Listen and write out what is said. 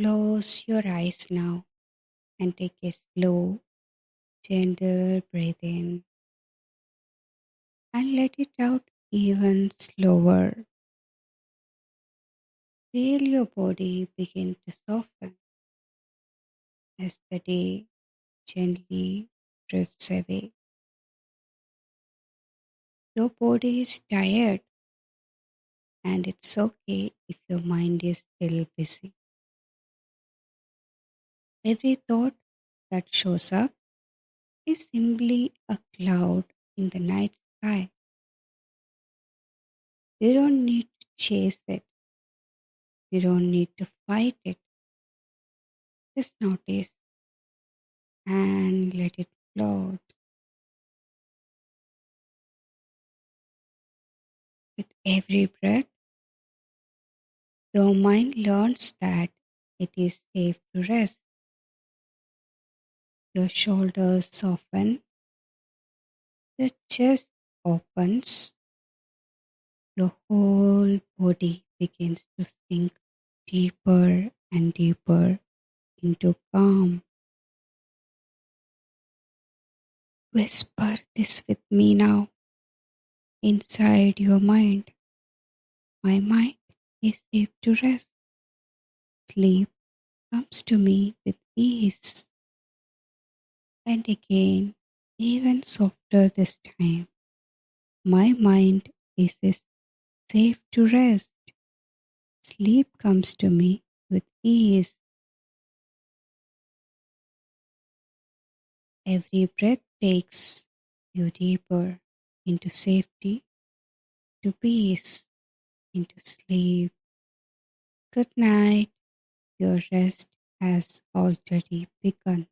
Close your eyes now and take a slow, gentle breath in and let it out even slower. Feel your body begin to soften as the day gently drifts away. Your body is tired, and it's okay if your mind is still busy. Every thought that shows up is simply a cloud in the night sky. You don't need to chase it, you don't need to fight it. Just notice and let it float. With every breath, your mind learns that it is safe to rest. Your shoulders soften, your chest opens, your whole body begins to sink deeper and deeper into calm. Whisper this with me now inside your mind. My mind is safe to rest. Sleep comes to me with ease. And again, even softer this time. My mind is safe to rest. Sleep comes to me with ease. Every breath takes you deeper into safety, to peace, into sleep. Good night. Your rest has already begun.